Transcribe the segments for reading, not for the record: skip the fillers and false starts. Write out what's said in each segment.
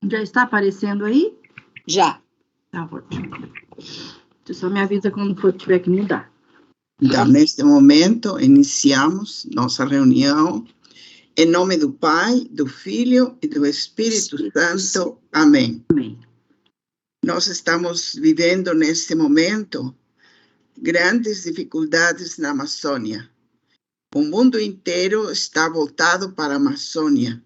Já está aparecendo aí? Já. Tá ótimo. Você só me avisa quando for tiver que mudar. Então, neste momento, iniciamos nossa reunião. Em nome do Pai, do Filho e do Espírito Santo. Amém. Amém. Nós estamos vivendo, neste momento, grandes dificuldades na Amazônia. O mundo inteiro está voltado para a Amazônia.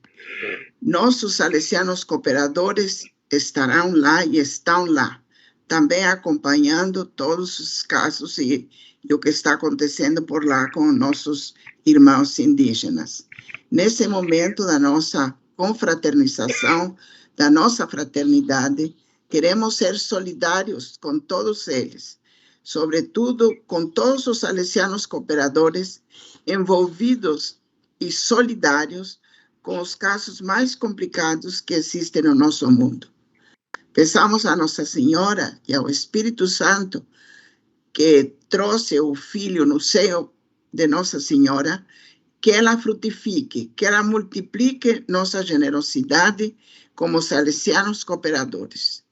Nossos salesianos cooperadores estarão lá e estão lá, também acompanhando todos os casos e o que está acontecendo por lá com nossos irmãos indígenas. Nesse momento da nossa confraternização, da nossa fraternidade, queremos ser solidários com todos eles, sobretudo com todos os salesianos cooperadores envolvidos e solidários com os casos mais complicados que existem no nosso mundo. Peçamos a Nossa Senhora e ao Espírito Santo, que trouxe o Filho no seio de Nossa Senhora, que ela frutifique, que ela multiplique nossa generosidade como salesianos cooperadores.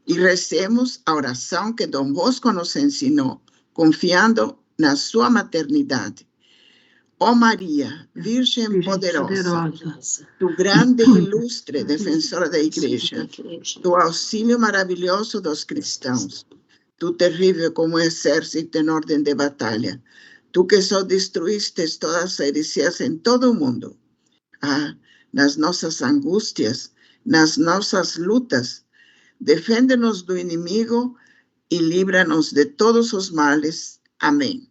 E recemos a oração que Dom Bosco nos ensinou, confiando na sua maternidade. Ó Maria, Virgem poderosa, tu grande e ilustre defensora da Igreja, tu auxílio maravilhoso dos cristãos, tu terrível como exército em ordem de batalha, tu que só destruíste todas as heresias em todo o mundo. Nas nossas angústias, nas nossas lutas, defende-nos do inimigo e livra-nos de todos os males. Amém.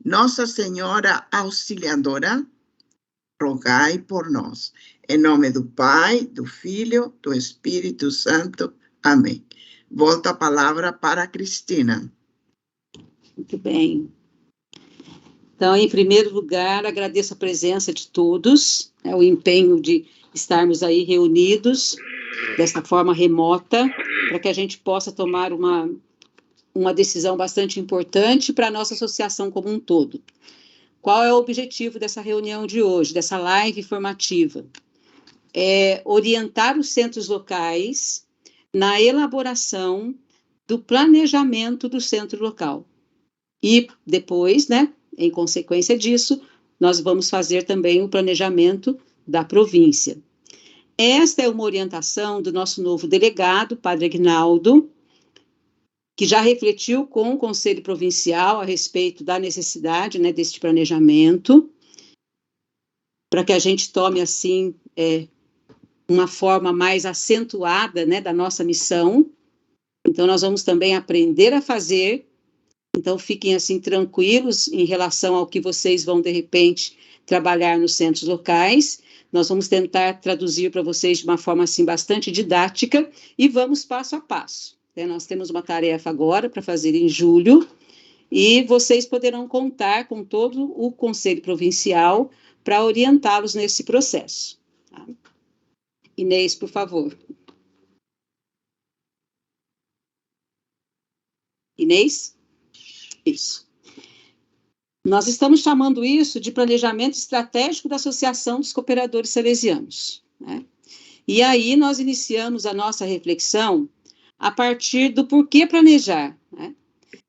Nossa Senhora Auxiliadora, rogai por nós. Em nome do Pai, do Filho, do Espírito Santo. Amém. Volto a palavra para a Cristina. Muito bem. Então, em primeiro lugar, agradeço a presença de todos, o empenho de estarmos aí reunidos desta forma remota, para que a gente possa tomar uma decisão bastante importante para a nossa associação como um todo. Qual é o objetivo dessa reunião de hoje, dessa live informativa? É orientar os centros locais na elaboração do planejamento do centro local. E depois, em consequência disso, nós vamos fazer também o planejamento da província. Esta é uma orientação do nosso novo delegado, Padre Aguinaldo, que já refletiu com o Conselho Provincial a respeito da necessidade, deste planejamento, para que a gente tome, assim, uma forma mais acentuada, da nossa missão. Então, nós vamos também aprender a fazer. Então, fiquem, assim, tranquilos em relação ao que vocês vão, de repente, trabalhar nos centros locais. Nós vamos tentar traduzir para vocês de uma forma, assim, bastante didática e vamos passo a passo. Nós temos uma tarefa agora para fazer em julho e vocês poderão contar com todo o Conselho Provincial para orientá-los nesse processo. Tá? Inês, por favor. Inês? Isso. Nós estamos chamando isso de planejamento estratégico da Associação dos Cooperadores Salesianos. E aí nós iniciamos a nossa reflexão a partir do porquê planejar.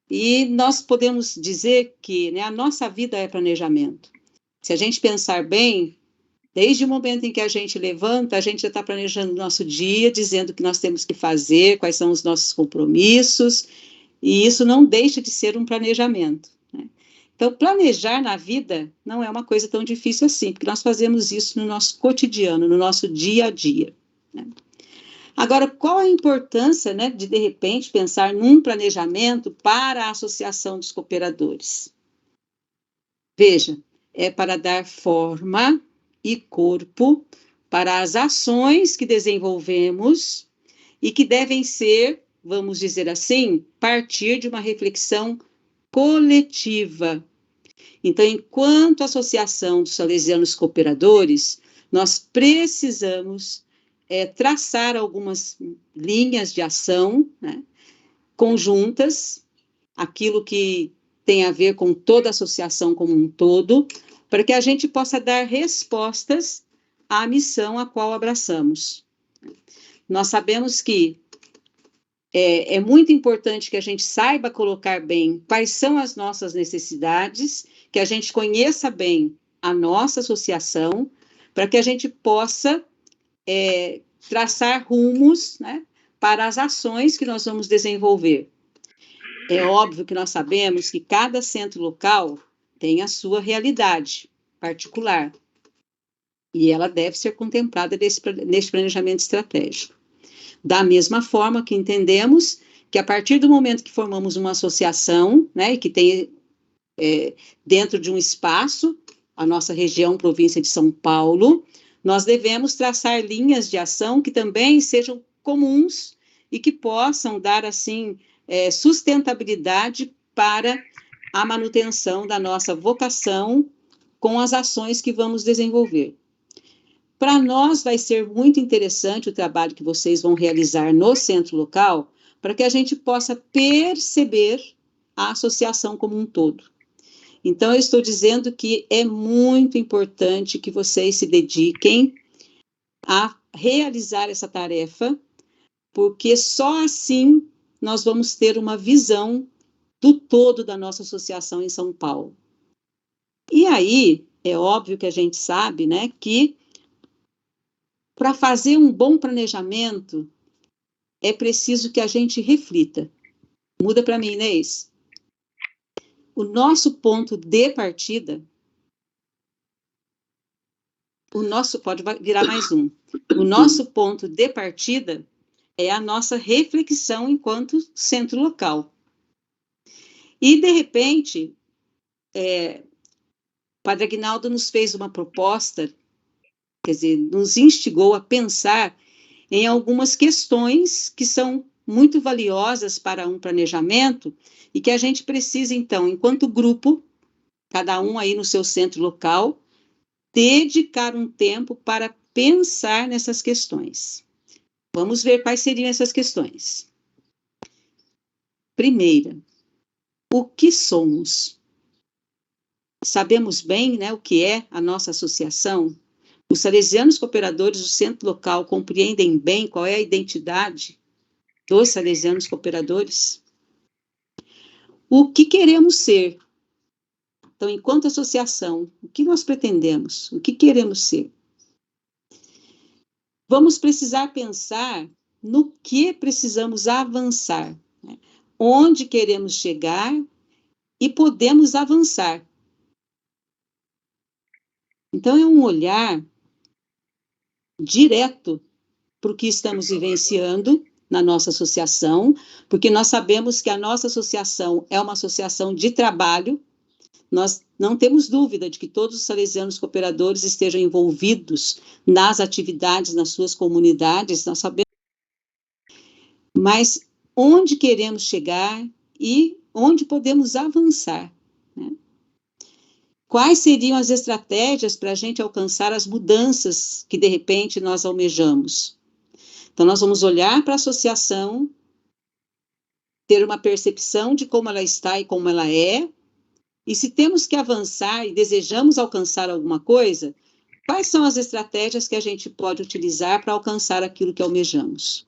E nós podemos dizer que a nossa vida é planejamento. Se a gente pensar bem, desde o momento em que a gente levanta, a gente já está planejando o nosso dia, dizendo o que nós temos que fazer, quais são os nossos compromissos, e isso não deixa de ser um planejamento. Então, planejar na vida não é uma coisa tão difícil assim, porque nós fazemos isso no nosso cotidiano, no nosso dia a dia. Agora, qual a importância, de repente, pensar num planejamento para a Associação dos Cooperadores? Veja, é para dar forma e corpo para as ações que desenvolvemos e que devem ser, vamos dizer assim, partir de uma reflexão coletiva. Então, enquanto Associação dos Salesianos Cooperadores, nós precisamos traçar algumas linhas de ação conjuntas, aquilo que tem a ver com toda a associação como um todo, para que a gente possa dar respostas à missão a qual abraçamos. nós sabemos que é muito importante que a gente saiba colocar bem quais são as nossas necessidades, que a gente conheça bem a nossa associação, para que a gente possa traçar rumos, né, para as ações que nós vamos desenvolver. É óbvio que nós sabemos que cada centro local tem a sua realidade particular, e ela deve ser contemplada nesse planejamento estratégico. Da mesma forma que entendemos que a partir do momento que formamos uma associação, né, e que tem dentro de um espaço, a nossa região, província de São Paulo, nós devemos traçar linhas de ação que também sejam comuns e que possam dar, assim, sustentabilidade para a manutenção da nossa vocação com as ações que vamos desenvolver. Para nós vai ser muito interessante o trabalho que vocês vão realizar no centro local, para que a gente possa perceber a associação como um todo. Então, eu estou dizendo que é muito importante que vocês se dediquem a realizar essa tarefa, porque só assim nós vamos ter uma visão do todo da nossa associação em São Paulo. E aí, é óbvio que a gente sabe, né, que para fazer um bom planejamento, é preciso que a gente reflita. Muda para mim, Inês. O nosso ponto de partida, pode virar mais um. O nosso ponto de partida é a nossa reflexão enquanto centro local. E, de repente, Padre Aguinaldo nos fez uma proposta, quer dizer, nos instigou a pensar em algumas questões que são muito valiosas para um planejamento e que a gente precisa, então, enquanto grupo, cada um aí no seu centro local, dedicar um tempo para pensar nessas questões. Vamos ver quais seriam essas questões. Primeira, o que somos? Sabemos bem, né, o que é a nossa associação? Os salesianos cooperadores do centro local compreendem bem qual é a identidade dos salesianos cooperadores? O que queremos ser? Então, enquanto associação, o que nós pretendemos? O que queremos ser? Vamos precisar pensar no que precisamos avançar, né? Onde queremos chegar e podemos avançar. Então, é um olhar direto para o que estamos vivenciando na nossa associação, porque nós sabemos que a nossa associação é uma associação de trabalho. Nós não temos dúvida de que todos os salesianos cooperadores estejam envolvidos nas atividades, nas suas comunidades, nós sabemos. Mas onde queremos chegar e onde podemos avançar, né? Quais seriam as estratégias para a gente alcançar as mudanças que, de repente, nós almejamos? Então, nós vamos olhar para a associação, ter uma percepção de como ela está e como ela é, e se temos que avançar e desejamos alcançar alguma coisa, quais são as estratégias que a gente pode utilizar para alcançar aquilo que almejamos?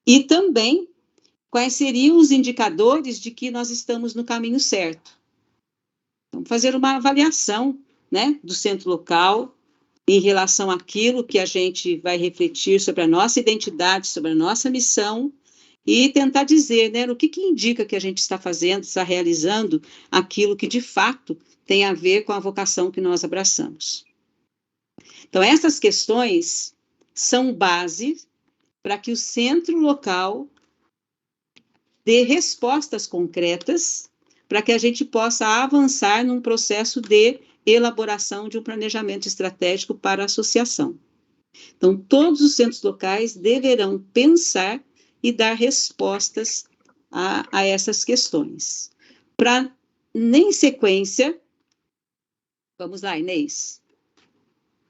E também, quais seriam os indicadores de que nós estamos no caminho certo? Vamos fazer uma avaliação, né, do centro local, em relação àquilo que a gente vai refletir sobre a nossa identidade, sobre a nossa missão, e tentar dizer, né, o que indica que a gente está fazendo, está realizando aquilo que, de fato, tem a ver com a vocação que nós abraçamos. Então, essas questões são base para que o centro local dê respostas concretas para que a gente possa avançar num processo de elaboração de um planejamento estratégico para a associação. Então, todos os centros locais deverão pensar e dar respostas a essas questões. Para, em sequência, vamos lá, Inês.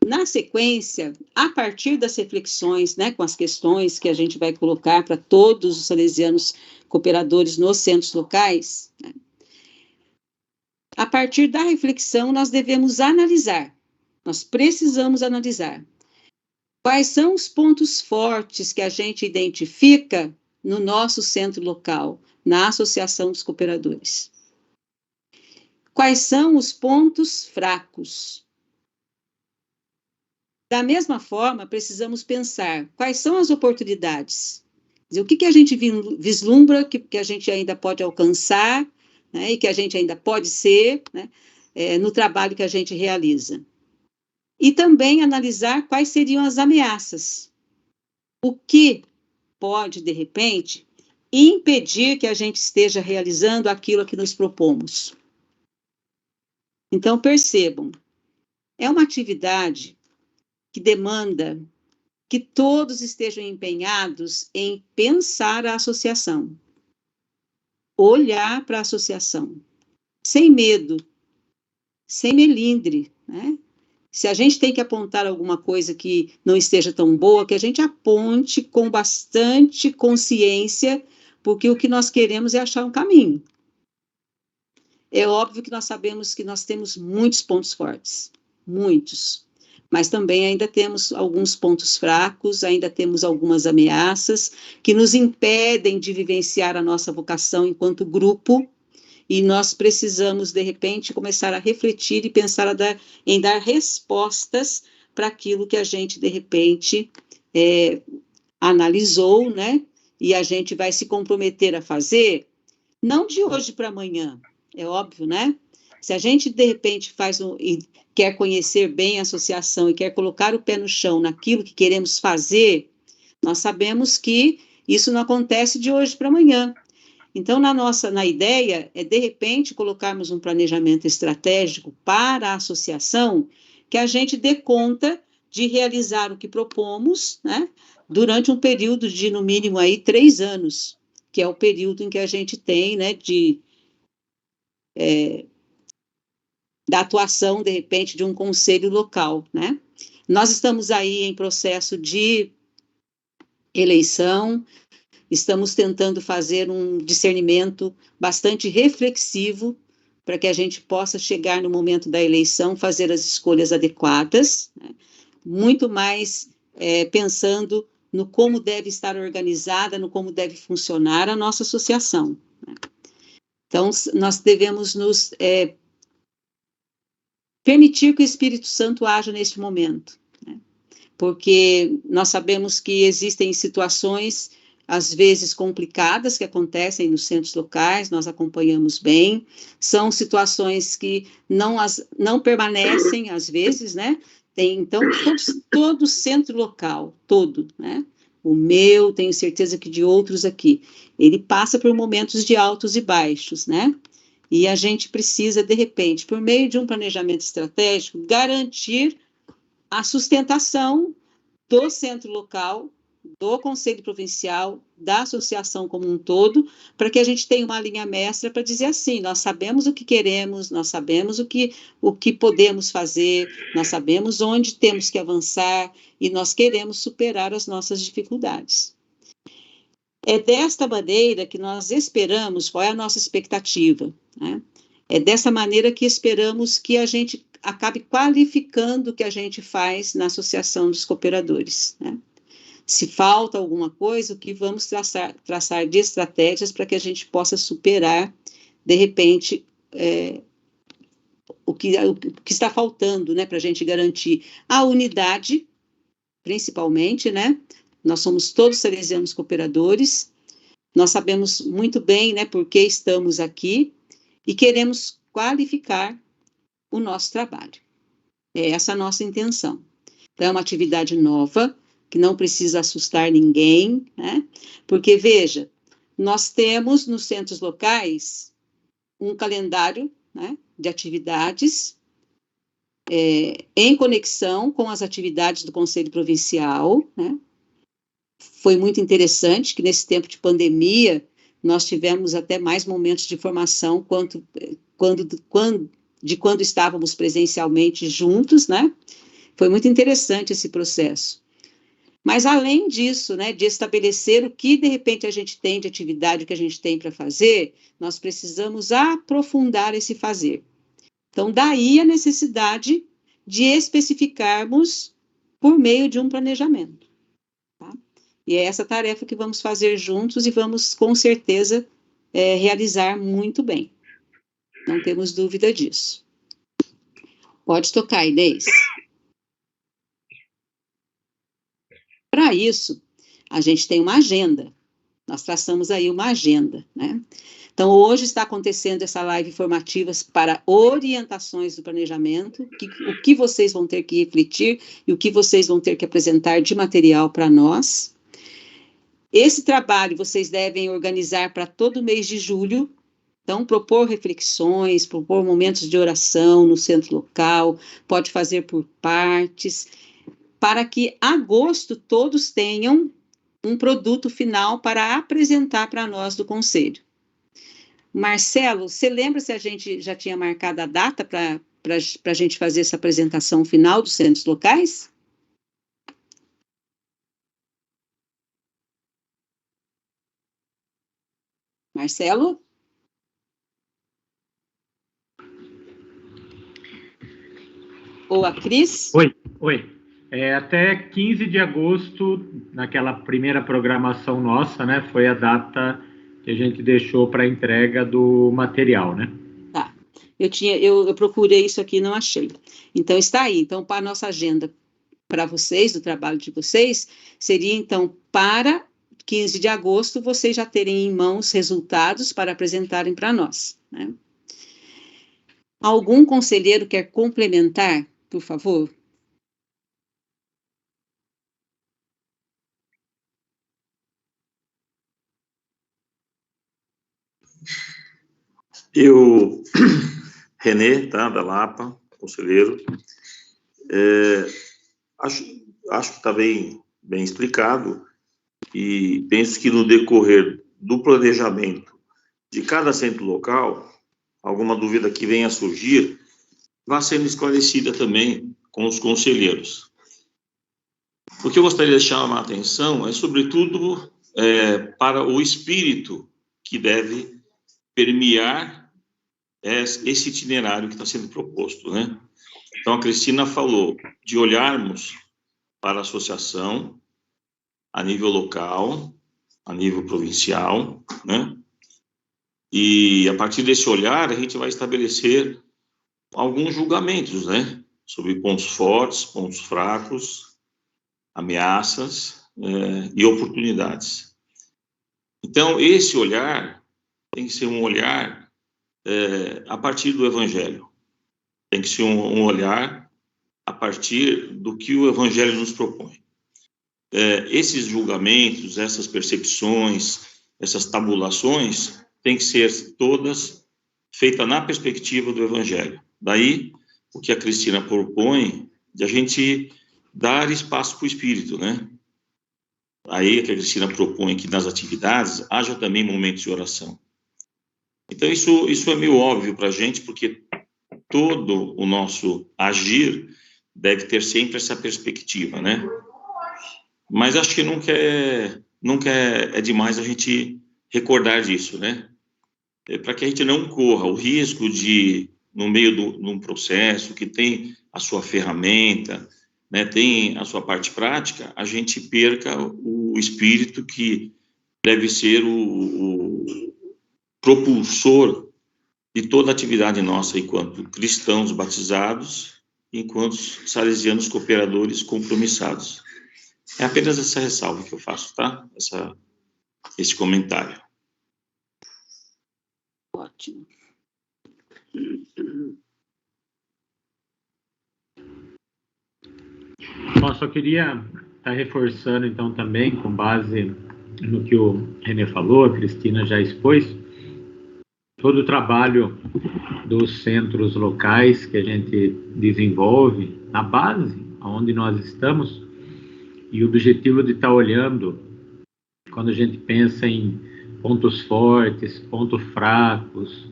Na sequência, a partir das reflexões, né, com as questões que a gente vai colocar para todos os salesianos cooperadores nos centros locais, né, a partir da reflexão, nós devemos analisar, nós precisamos analisar Quais são os pontos fortes que a gente identifica no nosso centro local, na Associação dos Cooperadores? Quais são os pontos fracos? Da mesma forma, precisamos pensar quais são as oportunidades. Quer dizer, o que a gente vislumbra que a gente ainda pode alcançar, né, e que a gente ainda pode ser, né, no trabalho que a gente realiza. E também analisar quais seriam as ameaças. O que pode, de repente, impedir que a gente esteja realizando aquilo a que nos propomos. Então, percebam, é uma atividade que demanda que todos estejam empenhados em pensar a associação, olhar para a associação, sem medo, sem melindre, né? Se a gente tem que apontar alguma coisa que não esteja tão boa, que a gente aponte com bastante consciência, porque o que nós queremos é achar um caminho. É óbvio que nós sabemos que nós temos muitos pontos fortes, muitos, mas também ainda temos alguns pontos fracos, ainda temos algumas ameaças que nos impedem de vivenciar a nossa vocação enquanto grupo, e nós precisamos, de repente, começar a refletir e pensar em dar respostas para aquilo que a gente, de repente, analisou, né? E a gente vai se comprometer a fazer, não de hoje para amanhã, é óbvio, né? Se a gente, de repente, e quer conhecer bem a associação e quer colocar o pé no chão naquilo que queremos fazer, nós sabemos que isso não acontece de hoje para amanhã. Então, na ideia, é, de repente, colocarmos um planejamento estratégico para a associação que a gente dê conta de realizar o que propomos, né, durante um período de, no mínimo, aí, 3 anos, que é o período em que a gente tem, né, da atuação, de repente, de um conselho local, né. Nós estamos aí em processo de eleição, estamos tentando fazer um discernimento bastante reflexivo para que a gente possa chegar no momento da eleição, fazer as escolhas adequadas, né? Muito mais pensando no como deve estar organizada, no como deve funcionar a nossa associação, né? Então, nós devemos nos permitir que o Espírito Santo haja neste momento, né? Porque nós sabemos que existem situações às vezes complicadas que acontecem nos centros locais, nós acompanhamos bem, são situações que não permanecem às vezes, né? Então, todo centro local, todo, né? O meu, tenho certeza que de outros aqui, ele passa por momentos de altos e baixos, né? E a gente precisa, de repente, por meio de um planejamento estratégico, garantir a sustentação do centro local, do Conselho Provincial, da associação como um todo, para que a gente tenha uma linha mestra para dizer assim, nós sabemos o que queremos, nós sabemos o que podemos fazer, nós sabemos onde temos que avançar e nós queremos superar as nossas dificuldades. É desta maneira que nós esperamos, qual é a nossa expectativa, né? É dessa maneira que esperamos que a gente acabe qualificando o que a gente faz na Associação dos Cooperadores, né? Se falta alguma coisa, o que vamos traçar de estratégias para que a gente possa superar, de repente, o que está faltando, né, para a gente garantir a unidade, principalmente, né? Nós somos todos salesianos cooperadores, nós sabemos muito bem, né, por que estamos aqui e queremos qualificar o nosso trabalho. É essa a nossa intenção. Então, é uma atividade nova, que não precisa assustar ninguém, né? Porque, veja, nós temos nos centros locais um calendário, né, de atividades em conexão com as atividades do Conselho Provincial, né? Foi muito interessante que nesse tempo de pandemia nós tivemos até mais momentos de formação de quando estávamos presencialmente juntos, né? Foi muito interessante esse processo. Mas, além disso, né, de estabelecer o que, de repente, a gente tem de atividade, o que a gente tem para fazer, nós precisamos aprofundar esse fazer. Então, daí a necessidade de especificarmos por meio de um planejamento. Tá? E é essa tarefa que vamos fazer juntos e vamos, com certeza, realizar muito bem. Não temos dúvida disso. Pode tocar, Inês. Para isso, a gente tem uma agenda. Nós traçamos aí uma agenda, né? Então, hoje está acontecendo essa live informativa para orientações do planejamento, o que vocês vão ter que refletir e o que vocês vão ter que apresentar de material para nós. Esse trabalho vocês devem organizar para todo mês de julho. Então, propor reflexões, propor momentos de oração no centro local, pode fazer por partes, para que agosto todos tenham um produto final para apresentar para nós do Conselho. Marcelo, você lembra se a gente já tinha marcado a data para a gente fazer essa apresentação final dos centros locais? Marcelo? Ou a Cris? Oi. Até 15 de agosto, naquela primeira programação nossa, né, foi a data que a gente deixou para a entrega do material, né? Tá. Eu procurei isso aqui e não achei. Então, está aí. Então, para a nossa agenda, para vocês, do trabalho de vocês, seria, então, para 15 de agosto, vocês já terem em mãos resultados para apresentarem para nós, né? Algum conselheiro quer complementar, por favor? Renê, tá, da Lapa, conselheiro, acho que está bem explicado, e penso que no decorrer do planejamento de cada centro local, alguma dúvida que venha a surgir, vai sendo esclarecida também com os conselheiros. O que eu gostaria de chamar a atenção é, sobretudo, para o espírito que deve permear esse itinerário que está sendo proposto, né? Então, a Cristina falou de olharmos para a associação a nível local, a nível provincial, né? E, a partir desse olhar, a gente vai estabelecer alguns julgamentos, né? Sobre pontos fortes, pontos fracos, ameaças e oportunidades. Então, esse olhar tem que ser um olhar a partir do Evangelho. Tem que ser um olhar a partir do que o Evangelho nos propõe. Esses julgamentos, essas percepções, essas tabulações, têm que ser todas feitas na perspectiva do Evangelho. Daí, o que a Cristina propõe, de a gente dar espaço para o Espírito, né? Aí, que a Cristina propõe que nas atividades haja também momentos de oração. Então, isso é meio óbvio para a gente, porque todo o nosso agir deve ter sempre essa perspectiva, né? Mas acho que nunca é demais a gente recordar disso, né? Para que a gente não corra o risco de, no meio de um processo que tem a sua ferramenta, né, tem a sua parte prática, a gente perca o espírito que deve ser o propulsor de toda a atividade nossa enquanto cristãos batizados, enquanto salesianos cooperadores compromissados. É apenas essa ressalva que eu faço, tá? Esse comentário. Ótimo. Bom, só queria estar reforçando, então, também, com base no que o René falou, a Cristina já expôs, todo o trabalho dos centros locais que a gente desenvolve na base, onde nós estamos, e o objetivo de estar olhando, quando a gente pensa em pontos fortes, pontos fracos,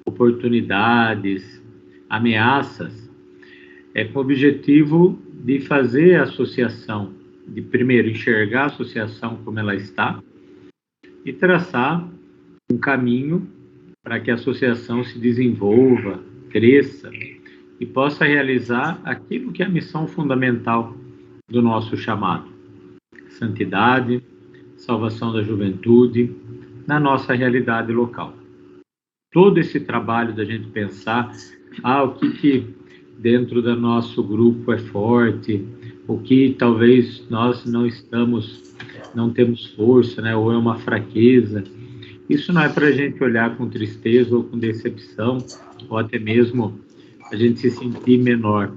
oportunidades, ameaças, com o objetivo de fazer a associação, de primeiro enxergar a associação como ela está e traçar um caminho para que a associação se desenvolva, cresça e possa realizar aquilo que é a missão fundamental do nosso chamado. Santidade, salvação da juventude, na nossa realidade local. Todo esse trabalho da gente pensar, o que dentro do nosso grupo é forte, o que talvez nós não temos força, né, ou é uma fraqueza. Isso não é para a gente olhar com tristeza ou com decepção, ou até mesmo a gente se sentir menor.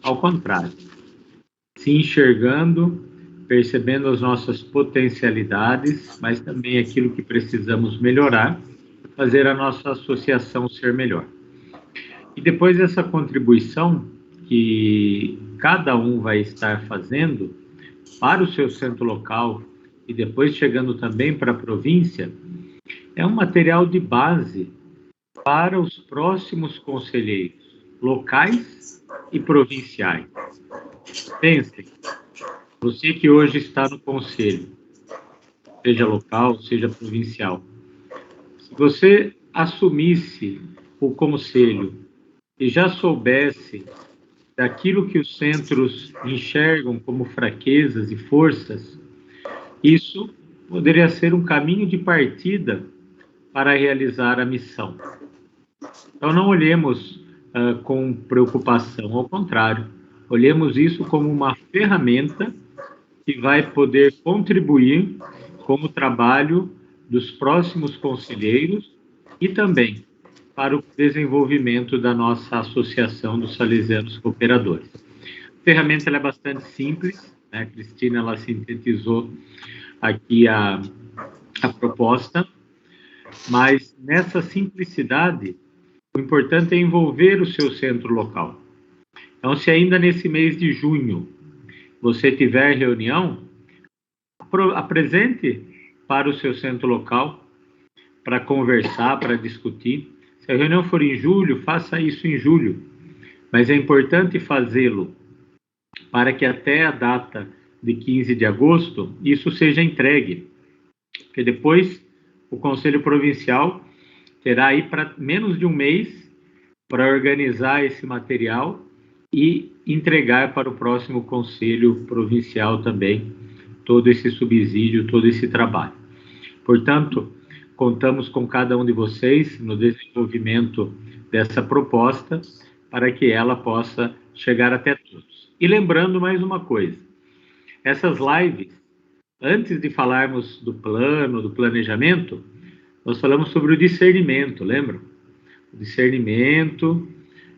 Ao contrário, se enxergando, percebendo as nossas potencialidades, mas também aquilo que precisamos melhorar, fazer a nossa associação ser melhor. E depois dessa contribuição que cada um vai estar fazendo para o seu centro local e depois chegando também para a província, é um material de base para os próximos conselheiros locais e provinciais. Pensem, você que hoje está no conselho, seja local, seja provincial, se você assumisse o conselho e já soubesse daquilo que os centros enxergam como fraquezas e forças, isso poderia ser um caminho de partida para realizar a missão. Então, não olhemos com preocupação, ao contrário, olhemos isso como uma ferramenta que vai poder contribuir com o trabalho dos próximos conselheiros e também para o desenvolvimento da nossa Associação dos Salesianos Cooperadores. A ferramenta é bastante simples, né? A Cristina ela sintetizou aqui a proposta, mas nessa simplicidade, o importante é envolver o seu centro local. Então, se ainda nesse mês de junho você tiver reunião, apresente para o seu centro local, para conversar, para discutir. Se a reunião for em julho, faça isso em julho. Mas é importante fazê-lo para que até a data de 15 de agosto, isso seja entregue. Porque depois o Conselho Provincial terá aí para menos de um mês para organizar esse material e entregar para o próximo Conselho Provincial também todo esse subsídio, todo esse trabalho. Portanto, contamos com cada um de vocês no desenvolvimento dessa proposta para que ela possa chegar até todos. E lembrando mais uma coisa, essas lives, antes de falarmos do plano, do planejamento, nós falamos sobre o discernimento, lembram? O discernimento,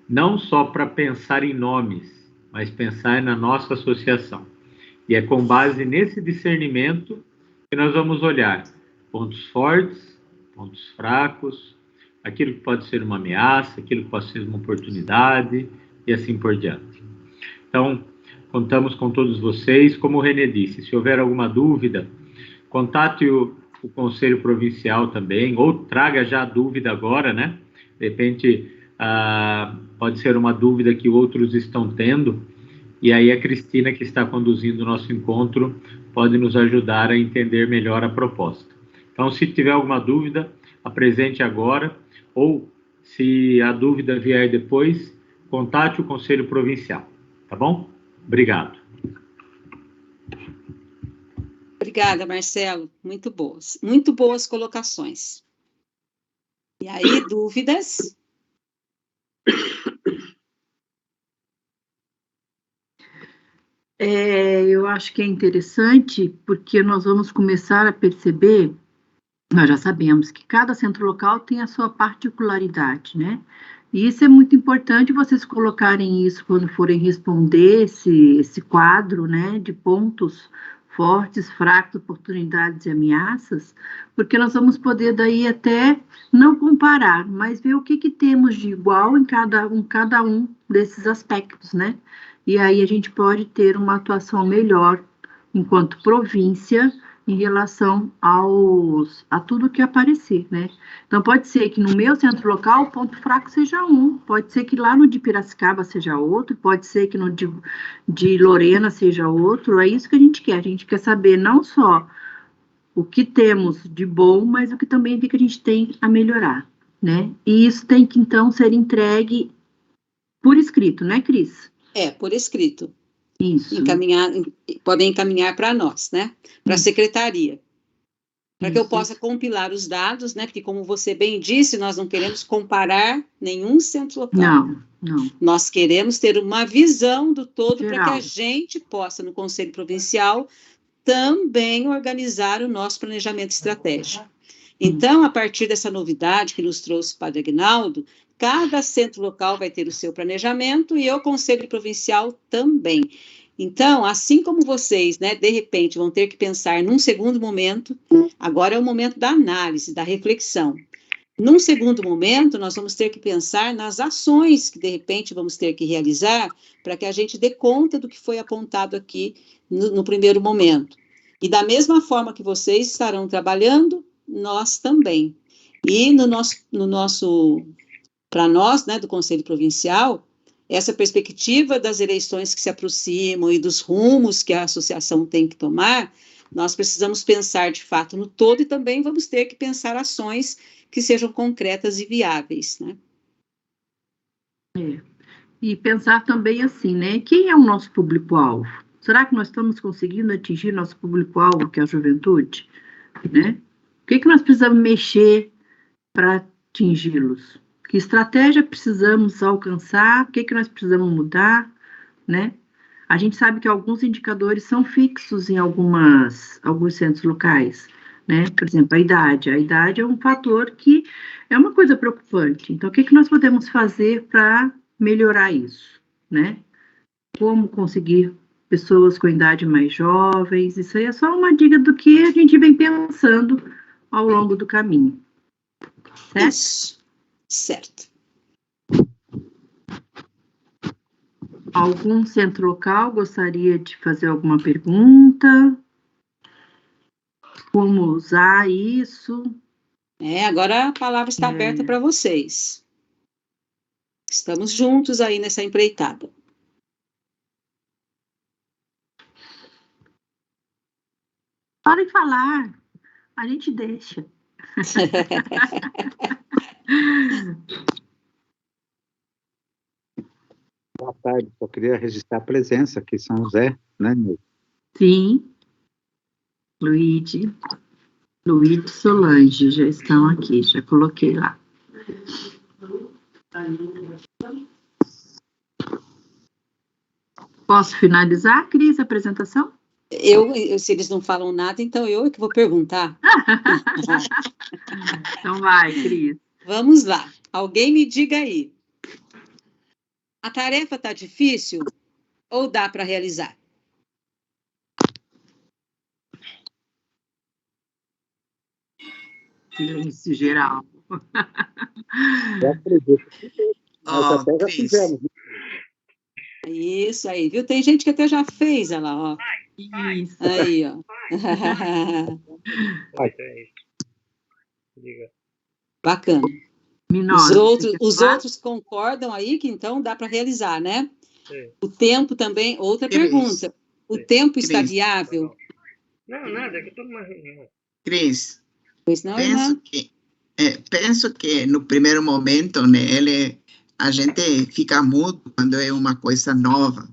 não só para pensar em nomes, mas pensar na nossa associação. E é com base nesse discernimento que nós vamos olhar pontos fortes, pontos fracos, aquilo que pode ser uma ameaça, aquilo que pode ser uma oportunidade, e assim por diante. Então, contamos com todos vocês. Como o René disse, se houver alguma dúvida, contate o Conselho Provincial também, ou traga já a dúvida agora, né? De repente, pode ser uma dúvida que outros estão tendo, e aí a Cristina, que está conduzindo o nosso encontro, pode nos ajudar a entender melhor a proposta. Então, se tiver alguma dúvida, apresente agora, ou se a dúvida vier depois, contate o Conselho Provincial, tá bom? Obrigado. Obrigada, Marcelo. Muito boas colocações. E aí, dúvidas? Eu acho que é interessante, porque nós vamos começar a perceber, nós já sabemos que cada centro local tem a sua particularidade, né? E isso é muito importante vocês colocarem isso quando forem responder esse quadro, né, de pontos fortes, fracos, oportunidades e ameaças, porque nós vamos poder daí até não comparar, mas ver o que temos de igual em cada um desses aspectos, né? E aí a gente pode ter uma atuação melhor enquanto província em relação a tudo que aparecer, né? Então, pode ser que no meu centro local o ponto fraco seja um, pode ser que lá no de Piracicaba seja outro, pode ser que no de Lorena seja outro, é isso que a gente quer saber não só o que temos de bom, mas o que também que a gente tem a melhorar, né? E isso tem que, então, ser entregue por escrito, né, Cris? Por escrito. Isso. Podem encaminhar para nós, né? Para a secretaria. Para que eu possa compilar os dados, né? Porque, como você bem disse, nós não queremos comparar nenhum centro local. Não. Nós queremos ter uma visão do todo para que a gente possa, no Conselho Provincial, também organizar o nosso planejamento estratégico. Então, a partir dessa novidade que nos trouxe o Padre Aguinaldo, cada centro local vai ter o seu planejamento e o Conselho Provincial também. Então, assim como vocês, né, de repente, vão ter que pensar num segundo momento, agora é o momento da análise, da reflexão. Num segundo momento, nós vamos ter que pensar nas ações que, de repente, vamos ter que realizar para que a gente dê conta do que foi apontado aqui no primeiro momento. E da mesma forma que vocês estarão trabalhando, nós também. E para nós, né, do Conselho Provincial, essa perspectiva das eleições que se aproximam e dos rumos que a associação tem que tomar, nós precisamos pensar, de fato, no todo e também vamos ter que pensar ações que sejam concretas e viáveis, né? E pensar também assim, né? Quem é o nosso público-alvo? Será que nós estamos conseguindo atingir nosso público-alvo, que é a juventude? Né? O que nós precisamos mexer para atingi-los? Que estratégia precisamos alcançar? O que nós precisamos mudar? Né? A gente sabe que alguns indicadores são fixos em alguns centros locais. Né? Por exemplo, a idade. A idade é um fator que é uma coisa preocupante. Então, o que nós podemos fazer para melhorar isso? Né? Como conseguir pessoas com idade mais jovens? Isso aí é só uma dica do que a gente vem pensando ao longo do caminho. Certo? Isso. Certo. Algum centro local gostaria de fazer alguma pergunta? Como usar isso? Agora a palavra está aberta para vocês. Estamos juntos aí nessa empreitada. Podem falar, a gente deixa. Boa tarde, só queria registrar a presença aqui, São José, né, Nilson? Sim. Luíde e Solange já estão aqui, já coloquei lá. Posso finalizar, Cris, a apresentação? Se eles não falam nada, então eu é que vou perguntar. Então vai, Cris. Vamos lá. Alguém me diga aí. A tarefa está difícil ou dá para realizar? Silêncio geral. Eu acredito que nós até já fizemos. Isso aí, viu? Tem gente que até já fez, olha lá, ó. Isso. Aí, ó. Bacana. Os outros concordam aí que então dá para realizar, né? O tempo também, outra pergunta. O tempo está viável? Não, nada, é que eu estou numa reunião. Cris, pois não, penso que no primeiro momento, né, a gente fica mudo quando é uma coisa nova,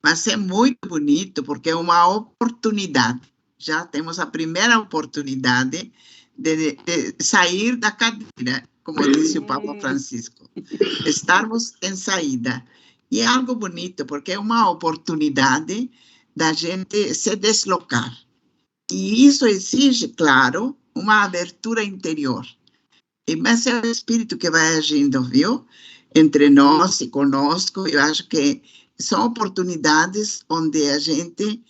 mas é muito bonito porque é uma oportunidade. Já temos a primeira oportunidade de sair da cadeira, como disse o Papa Francisco. Estarmos em saída. E é algo bonito, porque é uma oportunidade da gente se deslocar. E isso exige, claro, uma abertura interior. Mas é o Espírito que vai agindo, viu? Entre nós e conosco. Eu acho que são oportunidades onde a gente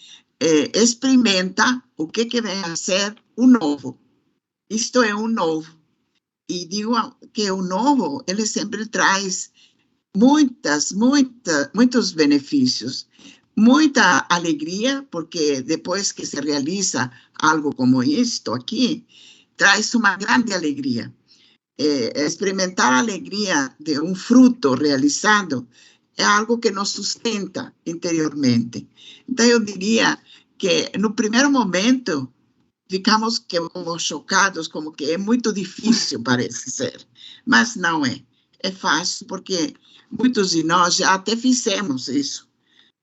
experimenta o que vem a ser o novo. Isto é um novo. E digo que o novo, ele sempre traz muitos benefícios, muita alegria, porque depois que se realiza algo como isto aqui, traz uma grande alegria. Experimentar a alegria de um fruto realizado é algo que nos sustenta interiormente. Então, eu diria que, no primeiro momento, ficamos como chocados, como que é muito difícil, parece ser. Mas não é. É fácil, porque muitos de nós já até fizemos isso.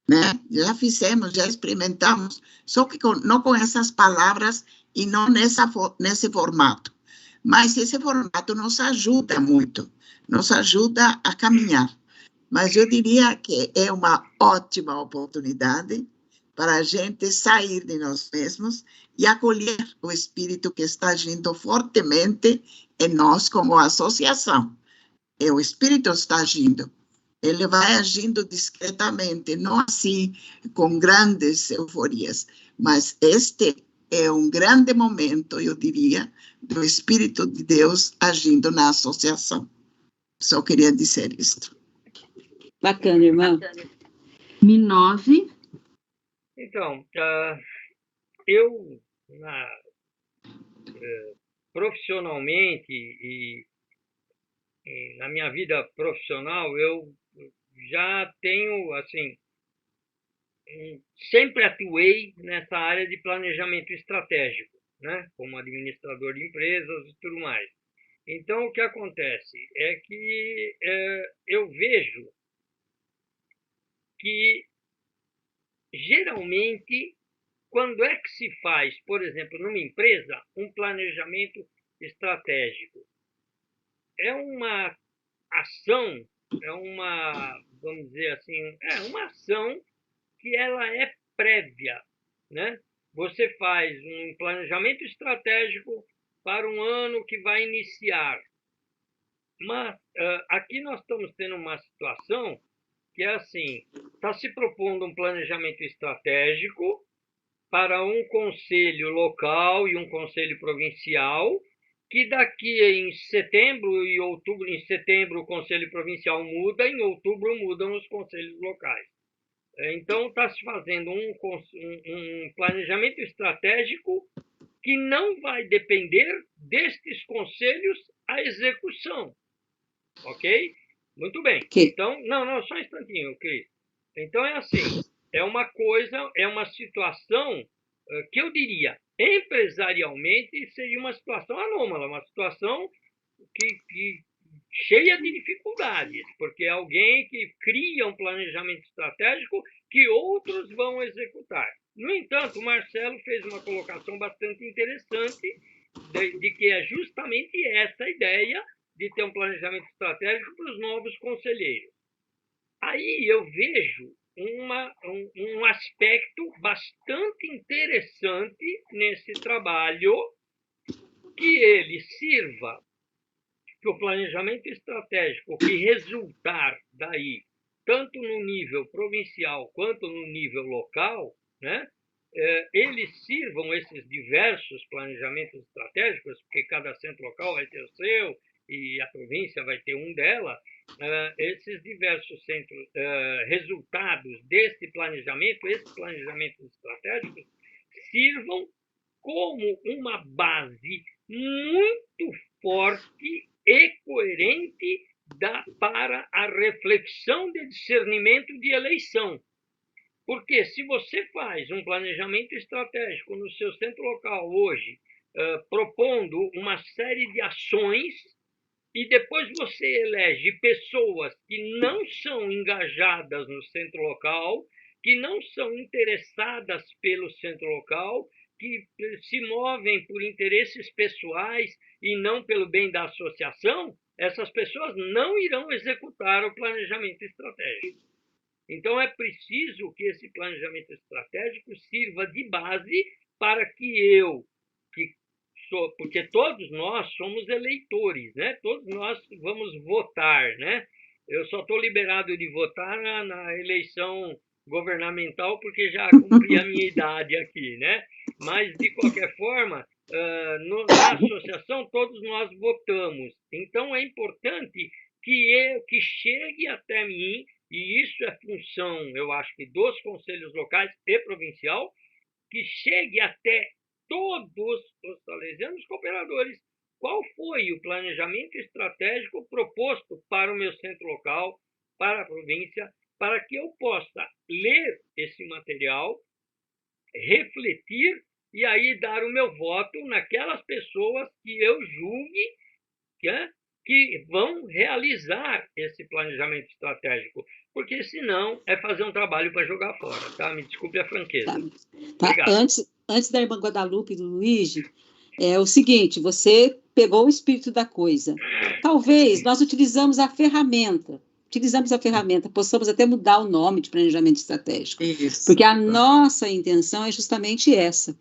né? Já fizemos, já experimentamos, só que não com essas palavras e não nesse formato. Mas esse formato nos ajuda muito, nos ajuda a caminhar. Mas eu diria que é uma ótima oportunidade para a gente sair de nós mesmos e acolher o espírito que está agindo fortemente em nós como associação. E o espírito está agindo. Ele vai agindo discretamente, não assim com grandes euforias, mas este é um grande momento, eu diria, do Espírito de Deus agindo na associação. Só queria dizer isto. Bacana, irmã. Minose. Então, eu, profissionalmente e na minha vida profissional, eu já tenho, assim, sempre atuei nessa área de planejamento estratégico, né? Como administrador de empresas e tudo mais. Então, o que acontece é que eu vejo que, geralmente, quando é que se faz, por exemplo, numa empresa, um planejamento estratégico? É uma ação, vamos dizer assim, uma ação que ela é prévia, né? Você faz um planejamento estratégico para um ano que vai iniciar. Mas aqui nós estamos tendo uma situação que é assim, está se propondo um planejamento estratégico para um conselho local e um conselho provincial, que daqui em setembro e outubro, em setembro o conselho provincial muda, em outubro mudam os conselhos locais. Então está se fazendo um planejamento estratégico que não vai depender destes conselhos a execução. Ok? Muito bem. Então, não, só um instantinho, Cris. Então é assim, é uma situação que eu diria, empresarialmente, seria uma situação anômala, uma situação que cheia de dificuldades, porque é alguém que cria um planejamento estratégico que outros vão executar. No entanto, o Marcelo fez uma colocação bastante interessante de que é justamente essa a ideia de ter um planejamento estratégico para os novos conselheiros. Aí eu vejo um aspecto bastante interessante nesse trabalho, que ele sirva, que o planejamento estratégico que resultar daí, tanto no nível provincial quanto no nível local, né, eles sirvam, esses diversos planejamentos estratégicos, porque cada centro local vai ter o seu e a província vai ter um dela, esses diversos centros, resultados desse planejamento, esses planejamentos estratégicos, sirvam como uma base muito forte e coerente para a reflexão de discernimento de eleição. Porque se você faz um planejamento estratégico no seu centro local hoje, propondo uma série de ações, e depois você elege pessoas que não são engajadas no centro local, que não são interessadas pelo centro local, que se movem por interesses pessoais e não pelo bem da associação, essas pessoas não irão executar o planejamento estratégico. Então, é preciso que esse planejamento estratégico sirva de base para que porque todos nós somos eleitores, né? Todos nós vamos votar, né? Eu só estou liberado de votar na eleição governamental porque já cumpri a minha idade aqui, né? Mas, de qualquer forma, na associação todos nós votamos. Então, é importante que chegue até mim, e isso é função, eu acho que dos conselhos locais e provincial, que chegue até todos os salesianos cooperadores qual foi o planejamento estratégico proposto para o meu centro local, para a província, para que eu possa ler esse material, refletir e aí dar o meu voto naquelas pessoas que eu julgue que vão realizar esse planejamento estratégico. porque senão é fazer um trabalho para jogar fora, tá? Me desculpe a franqueza. Tá. Antes da irmã Guadalupe e do Luigi, é o seguinte, você pegou o espírito da coisa. Talvez nós utilizamos a ferramenta, possamos até mudar o nome de planejamento estratégico. Isso. Porque a nossa intenção é justamente essa.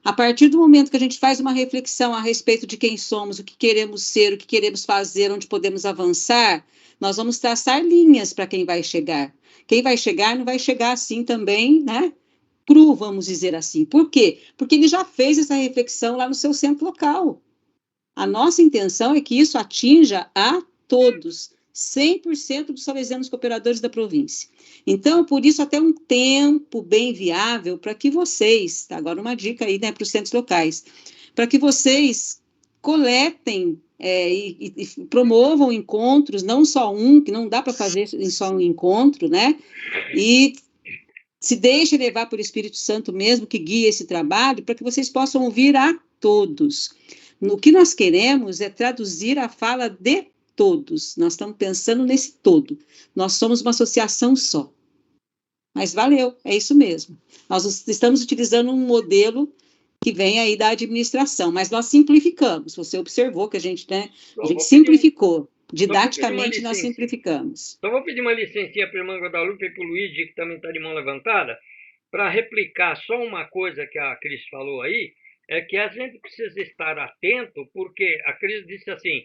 A partir do momento que a gente faz uma reflexão a respeito de quem somos, o que queremos ser, o que queremos fazer, onde podemos avançar, nós vamos traçar linhas para quem vai chegar. Quem vai chegar não vai chegar assim também, né? Cru, vamos dizer assim. Por quê? Porque ele já fez essa reflexão lá no seu centro local. A nossa intenção é que isso atinja a todos, 100% dos salesianos cooperadores da província. Então, por isso, até um tempo bem viável para que vocês, tá, agora uma dica aí, né, para os centros locais, para que vocês coletem e promovam encontros, não só um, que não dá para fazer em só um encontro, né, e se deixem levar por Espírito Santo mesmo, que guia esse trabalho, para que vocês possam ouvir a todos. O que nós queremos é traduzir a fala de todos. Nós estamos pensando nesse todo. Nós somos uma associação só. Mas valeu, é isso mesmo. Nós estamos utilizando um modelo que vem aí da administração, mas nós simplificamos. Você observou que a gente simplificou. Didaticamente, nós simplificamos. Então, vou pedir uma licencinha para a irmã Guadalupe e para o Luigi, que também está de mão levantada, para replicar só uma coisa que a Cris falou aí, é que a gente precisa estar atento, porque a Cris disse assim,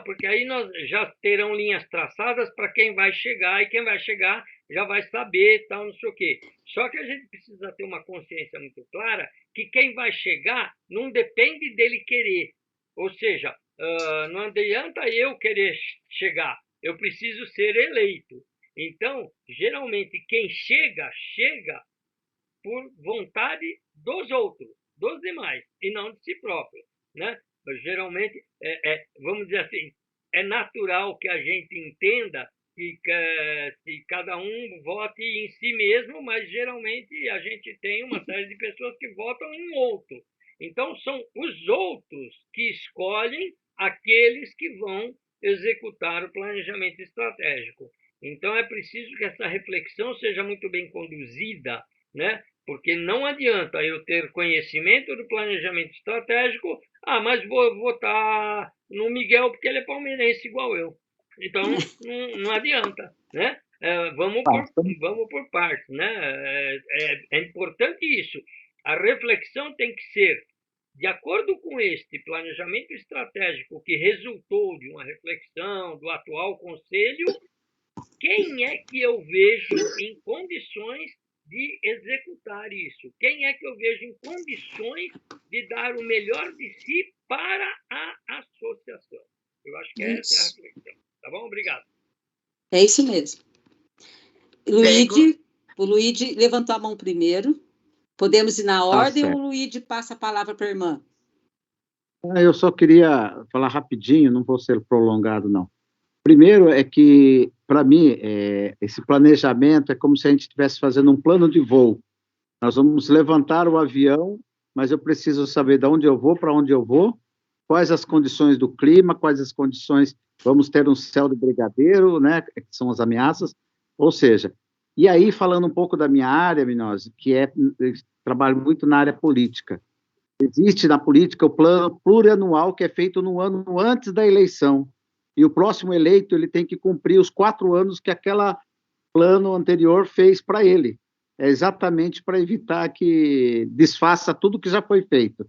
porque aí nós já terão linhas traçadas para quem vai chegar, e quem vai chegar já vai saber, tal, não sei o quê. Só que a gente precisa ter uma consciência muito clara que quem vai chegar não depende dele querer. Ou seja, não adianta eu querer chegar, eu preciso ser eleito. Então, geralmente, quem chega por vontade dos outros, dos demais, e não de si próprio, né? Geralmente, vamos dizer assim, é natural que a gente entenda que cada um vote em si mesmo, mas geralmente a gente tem uma série de pessoas que votam em outro. Então, são os outros que escolhem aqueles que vão executar o planejamento estratégico. Então, é preciso que essa reflexão seja muito bem conduzida, né? Porque não adianta eu ter conhecimento do planejamento estratégico, mas vou votar no Miguel porque ele é palmeirense igual eu. Então, não adianta, né? Vamos por partes, né? É importante isso. A reflexão tem que ser, de acordo com este planejamento estratégico que resultou de uma reflexão do atual conselho, quem é que eu vejo em condições de executar isso? Quem é que eu vejo em condições de dar o melhor de si para a associação? Eu acho que essa é a reflexão. Tá bom? Obrigado. É isso mesmo. O Luigi levantou a mão primeiro. Podemos ir na ordem ou o Luigi passa a palavra para a irmã? Eu só queria falar rapidinho, não vou ser prolongado, não. Primeiro é que, para mim, esse planejamento é como se a gente estivesse fazendo um plano de voo. Nós vamos levantar o avião, mas eu preciso saber de onde eu vou, para onde eu vou, quais as condições do clima, quais as condições, vamos ter um céu de brigadeiro, né, que são as ameaças, ou seja, e aí falando um pouco da minha área, Minose, que trabalho muito na área política. Existe na política o plano plurianual que é feito no ano antes da eleição, e o próximo eleito ele tem que cumprir os 4 anos que aquele plano anterior fez para ele. É exatamente para evitar que desfaça tudo que já foi feito.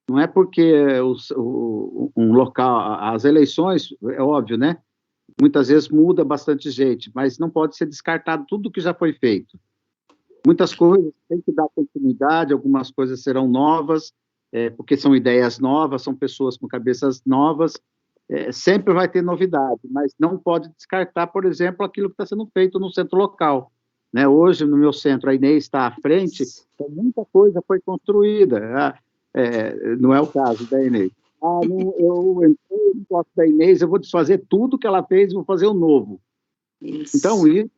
Não é porque um local, as eleições, é óbvio, né? Muitas vezes muda bastante gente, mas não pode ser descartado tudo que já foi feito. Muitas coisas tem que dar continuidade, algumas coisas serão novas, porque são ideias novas, são pessoas com cabeças novas, sempre vai ter novidade, mas não pode descartar, por exemplo, aquilo que está sendo feito no centro local. Né? Hoje, no meu centro, a Inês está à frente, então muita coisa foi construída, não é o caso da Inês. Eu entrei no gosto da Inês, eu vou desfazer tudo que ela fez e vou fazer o novo. Isso. Então, isso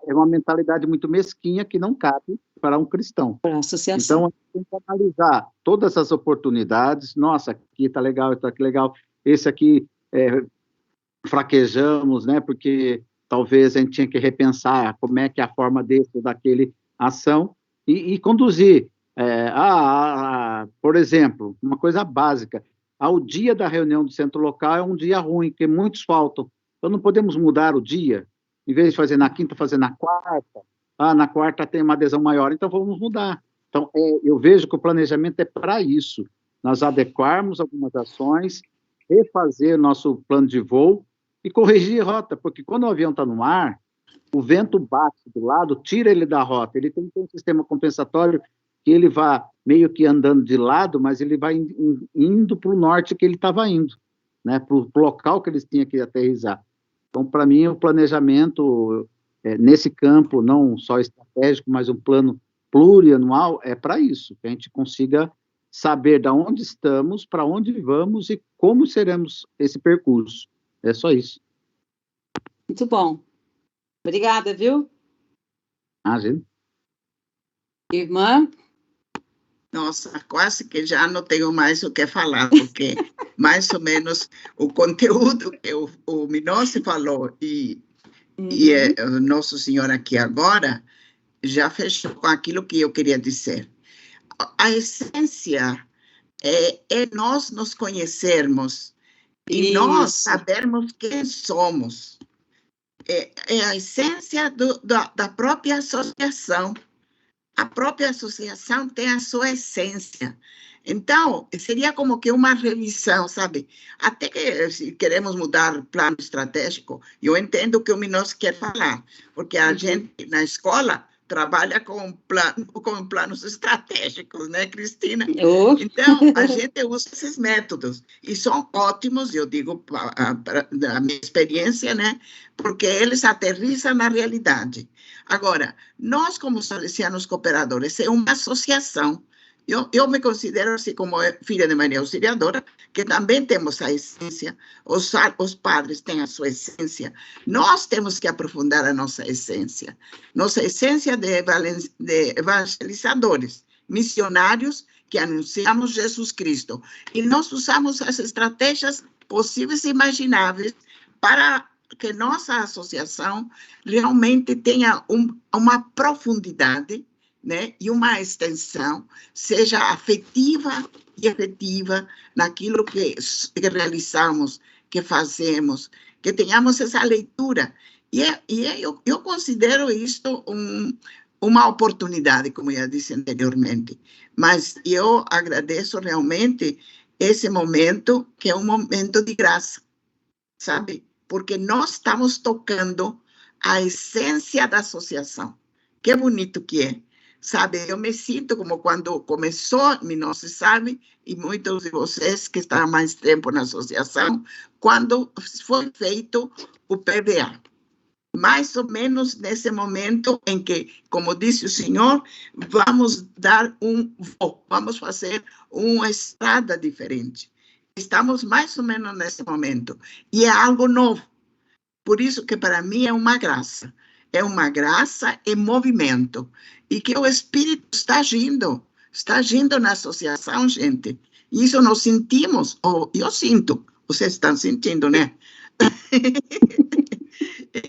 é uma mentalidade muito mesquinha que não cabe para um cristão. Para a associação. Então, tem que analisar todas as oportunidades. Nossa, aqui está legal, está aqui legal. Esse aqui fraquejamos, né? Porque talvez a gente tinha que repensar como é que é a forma desse ou daquele ação e conduzir. Por exemplo, uma coisa básica, o dia da reunião do centro local é um dia ruim, porque muitos faltam. Então, não podemos mudar o dia, em vez de fazer na quinta, fazer na quarta. Na quarta tem uma adesão maior, então vamos mudar. Então, eu vejo que o planejamento é para isso, nós adequarmos algumas ações, refazer nosso plano de voo e corrigir rota, porque quando o avião está no ar, o vento bate do lado, tira ele da rota, ele tem que ter um sistema compensatório que ele vá meio que andando de lado, mas ele vai indo para o norte que ele estava indo, né, para o local que eles tinham que aterrissar. Então, para mim, o planejamento nesse campo, não só estratégico, mas um plano plurianual, é para isso, que a gente consiga saber de onde estamos, para onde vamos e como seremos esse percurso. É só isso. Muito bom. Obrigada, viu? Imagina. Irmã? Nossa, quase que já não tenho mais o que falar, porque mais ou menos o conteúdo que o Minozzi falou e o Nosso Senhor aqui agora já fechou com aquilo que eu queria dizer. A essência é nós nos conhecermos e nós sabermos quem somos. É a essência da própria associação. A própria associação tem a sua essência. Então, seria como que uma revisão, sabe? Até que, se queremos mudar plano estratégico, eu entendo o que o Minozzi quer falar, porque a gente, na escola, trabalha com planos estratégicos, né, Cristina? Então, a gente usa esses métodos, e são ótimos, eu digo, da minha experiência, né, porque eles aterrissam na realidade. Agora, nós, como salesianos cooperadores, é uma associação. Eu me considero assim como filha de Maria Auxiliadora, que também temos a essência, os padres têm a sua essência. Nós temos que aprofundar a nossa essência de evangelizadores, missionários que anunciamos Jesus Cristo. E nós usamos as estratégias possíveis e imagináveis para que nossa associação realmente tenha uma profundidade, né, e uma extensão, seja afetiva e efetiva naquilo que realizamos, que fazemos, que tenhamos essa leitura. Eu considero isto uma oportunidade, como eu disse anteriormente, mas eu agradeço realmente esse momento, que é um momento de graça, sabe? Porque nós estamos tocando a essência da associação. Que bonito que é. Sabe, eu me sinto como quando começou, Minozzi sabe, e muitos de vocês que estão há mais tempo na associação, quando foi feito o PVA. Mais ou menos nesse momento em que, como disse o senhor, vamos dar vamos fazer uma estrada diferente. Estamos mais ou menos nesse momento. E é algo novo. Por isso que para mim é uma graça. É uma graça em movimento. E que o Espírito está agindo na associação, gente. Isso nós sentimos, ou eu sinto, vocês estão sentindo, né?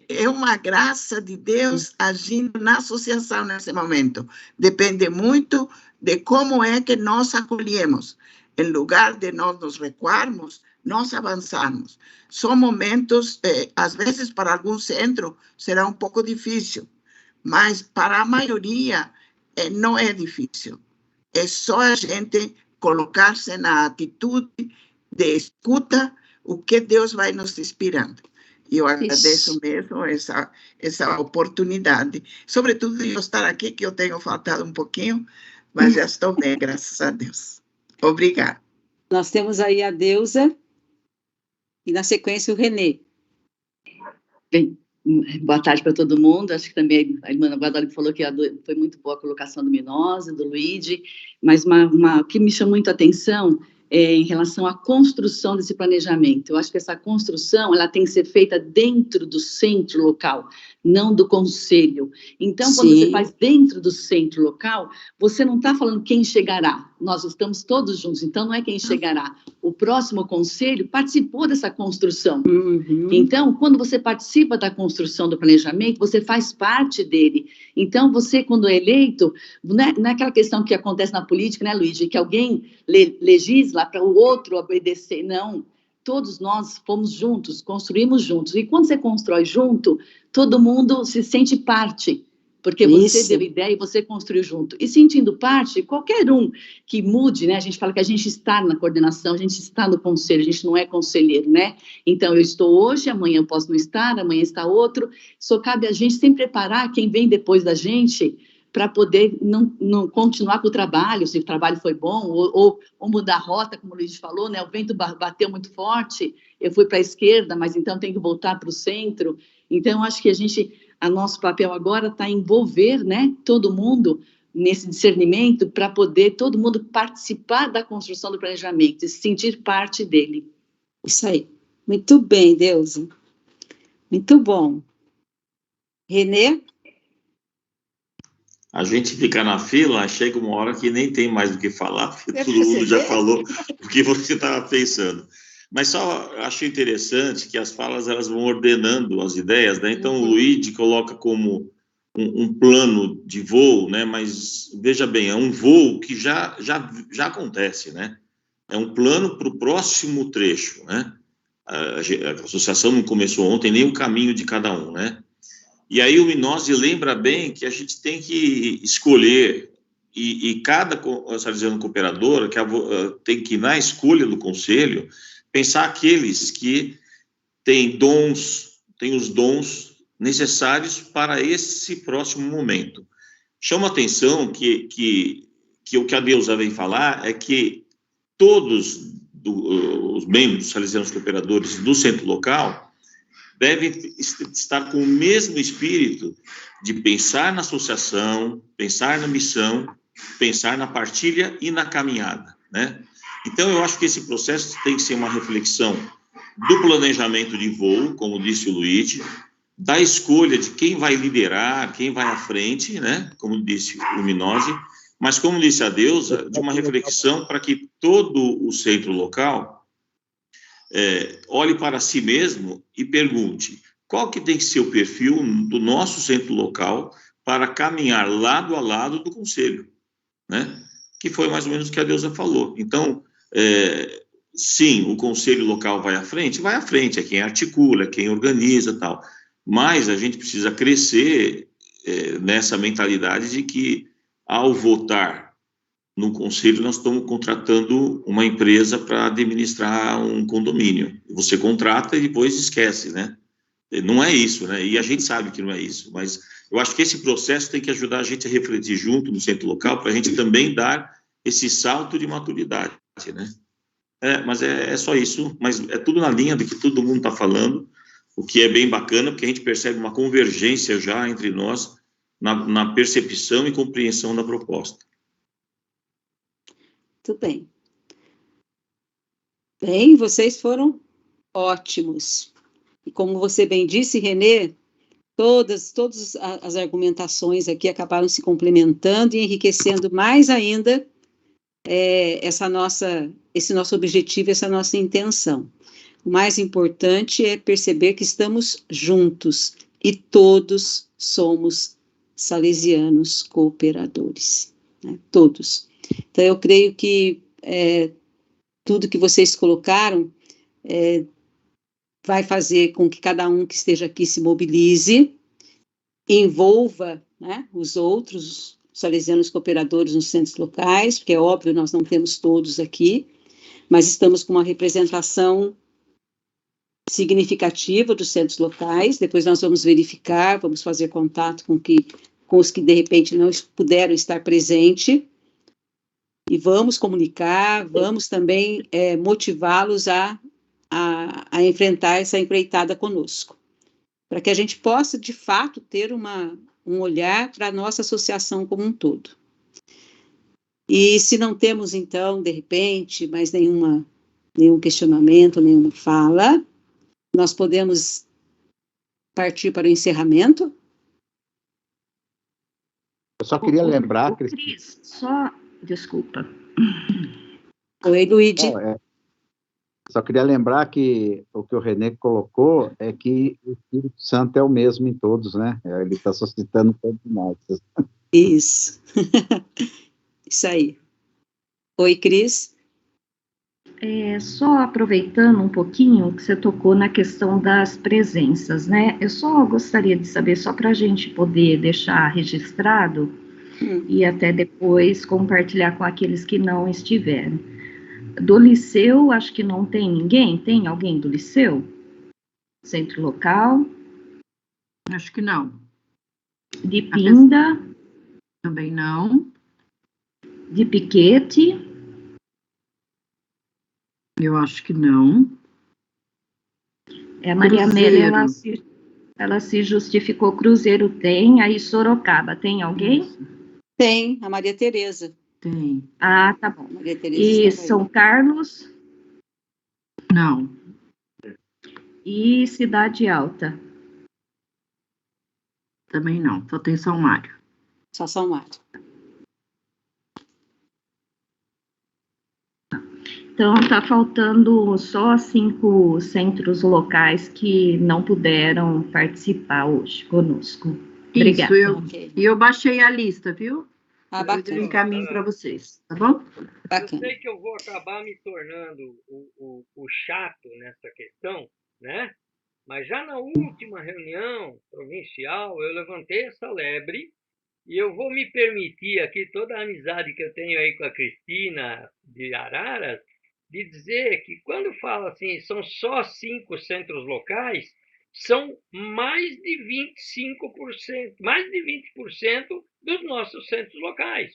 É uma graça de Deus agindo na associação nesse momento. Depende muito de como é que nós acolhemos. Em lugar de nós nos recuarmos, nós avançarmos. São momentos, às vezes para algum centro será um pouco difícil, mas para a maioria não é difícil. É só a gente colocar-se na atitude de escuta o que Deus vai nos inspirando. E eu agradeço mesmo essa oportunidade. Sobretudo de eu estar aqui, que eu tenho faltado um pouquinho, mas já estou bem, graças a Deus. Obrigada. Nós temos aí a Deusa e, na sequência, o Renê. Bem, boa tarde para todo mundo. Acho que também a irmã Guadalupe falou que foi muito boa a colocação do Minozzi, do Luigi, mas o que me chamou muito a atenção é em relação à construção desse planejamento. Eu acho que essa construção ela tem que ser feita dentro do centro local, não do conselho. Então, quando você faz dentro do centro local, você não está falando quem chegará, nós estamos todos juntos, então não é quem chegará. O próximo conselho participou dessa construção. Então, quando você participa da construção do planejamento, você faz parte dele. Então, você, quando é eleito, não é aquela questão que acontece na política, né, Luigi, que alguém legisla para o outro obedecer, não. Todos nós fomos juntos, construímos juntos. E quando você constrói junto, todo mundo se sente parte, porque você deu ideia e você construiu junto. E sentindo parte, qualquer um que mude, né? A gente fala que a gente está na coordenação, a gente está no conselho, a gente não é conselheiro, né? Então, eu estou hoje, amanhã eu posso não estar, amanhã está outro. Só cabe a gente sempre preparar quem vem depois da gente para poder não continuar com o trabalho, se o trabalho foi bom, ou mudar a rota, como o Luiz falou, né? O vento bateu muito forte, eu fui para a esquerda, mas então tenho que voltar para o centro. Então, acho que nosso papel agora está envolver, né, todo mundo nesse discernimento para poder todo mundo participar da construção do planejamento e se sentir parte dele. Isso aí. Muito bem, Deusa. Muito bom. Renê? A gente fica na fila, chega uma hora que nem tem mais o que falar, porque todo mundo já falou o que você estava pensando. Mas só acho interessante que as falas elas vão ordenando as ideias, né? Então o Luigi coloca como um plano de voo, né? Mas veja bem, é um voo que já acontece, né? É um plano para o próximo trecho, né? A associação não começou ontem, nem o caminho de cada um, né? E aí o Minozzi lembra bem que a gente tem que escolher, e cada salesiano cooperador tem que, na escolha do conselho, pensar aqueles que têm os dons necessários para esse próximo momento. Chama a atenção que o que a Deusa vem falar é que todos os membros salesianos cooperadores do centro local devem estar com o mesmo espírito de pensar na associação, pensar na missão, pensar na partilha e na caminhada, né? Então, eu acho que esse processo tem que ser uma reflexão do planejamento de voo, como disse o Luigi, da escolha de quem vai liderar, quem vai à frente, né? Como disse o Minozzi, mas, como disse a Deusa, de uma reflexão para que todo o centro local olhe para si mesmo e pergunte qual que tem que ser o perfil do nosso centro local para caminhar lado a lado do conselho, né? Que foi mais ou menos o que a Deusa falou. Então, sim, o conselho local vai à frente, é quem articula, é quem organiza e tal, mas a gente precisa crescer nessa mentalidade de que, ao votar no conselho, nós estamos contratando uma empresa para administrar um condomínio. Você contrata e depois esquece, né? Não é isso, né? E a gente sabe que não é isso, mas eu acho que esse processo tem que ajudar a gente a refletir junto no centro local, para a gente também dar esse salto de maturidade, né? Mas é só isso, mas é tudo na linha do que todo mundo está falando, o que é bem bacana, porque a gente percebe uma convergência já entre nós na percepção e compreensão da proposta. Muito bem. Bem, vocês foram ótimos. E como você bem disse, Renê, todas as argumentações aqui acabaram se complementando e enriquecendo mais ainda esse nosso objetivo, essa nossa intenção. O mais importante é perceber que estamos juntos e todos somos salesianos cooperadores, né? Todos. Então, eu creio que tudo que vocês colocaram vai fazer com que cada um que esteja aqui se mobilize, envolva, né, os outros salesianos cooperadores nos centros locais, porque é óbvio, nós não temos todos aqui, mas estamos com uma representação significativa dos centros locais. Depois nós vamos verificar, vamos fazer contato com os que de repente não puderam estar presentes, e vamos comunicar, vamos também motivá-los a enfrentar essa empreitada conosco, para que a gente possa, de fato, ter um olhar para a nossa associação como um todo. E se não temos, então, de repente, mais nenhum questionamento, nenhuma fala, nós podemos partir para o encerramento? Eu só queria lembrar... Cris, desculpa. Oi, Luigi. Não, só queria lembrar que o que o René colocou é que o Espírito Santo é o mesmo em todos, né? Ele está suscitando todos nós. Isso. Isso aí. Oi, Cris. Só aproveitando um pouquinho que você tocou na questão das presenças, né? Eu só gostaria de saber, só para a gente poder deixar registrado e até depois compartilhar com aqueles que não estiveram. Do Liceu, acho que não tem ninguém. Tem alguém do Liceu? Centro local? Acho que não. De Pinda? Também não. De Piquete? Eu acho que não. A Maria Amélia, ela se justificou. Cruzeiro tem, aí Sorocaba tem alguém? Isso. Tem, a Maria Tereza. Tem. Ah, tá bom. Maria Tereza E São Carlos? Não. E Cidade Alta? Também não. Só tem São Mário. Só São Mário. Então, está faltando só 5 centros locais que não puderam participar hoje conosco. Obrigada. Isso, eu baixei a lista, viu? Bacana. Eu encaminho para vocês, tá bom? Bacana. Eu sei que eu vou acabar me tornando o chato nessa questão, né? Mas já na última reunião provincial, eu levantei essa lebre e eu vou me permitir aqui, toda a amizade que eu tenho aí com a Cristina de Araras, de dizer que quando fala assim, são só 5 centros locais, são mais de 25%, mais de 20% dos nossos centros locais,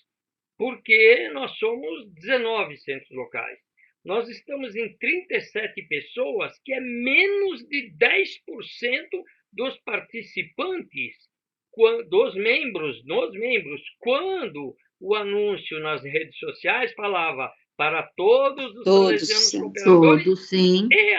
porque nós somos 19 centros locais. Nós estamos em 37 pessoas, que é menos de 10% dos participantes, dos membros, quando o anúncio nas redes sociais falava para todos os salesianos cooperadores todos, sim. e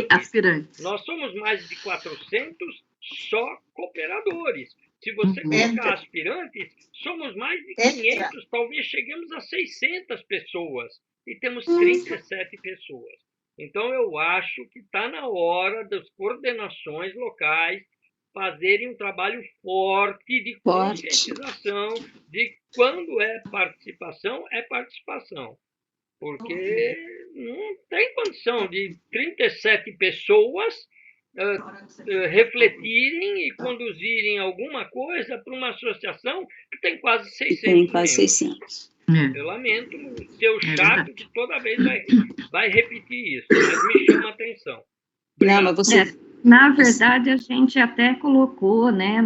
aspirantes. Nós somos mais de 400 só cooperadores. Se você colocar aspirantes, somos mais de 500, talvez cheguemos a 600 pessoas. E temos 37 pessoas. Então, eu acho que está na hora das coordenações locais fazerem um trabalho forte de conscientização de quando é participação, porque não tem condição de 37 pessoas refletirem e conduzirem alguma coisa para uma associação que tem quase 600 tem quase membros. 600. Eu lamento ser o chato que toda vez vai repetir isso, mas me chama a atenção. Não, mas você... Na verdade, a gente até colocou, né,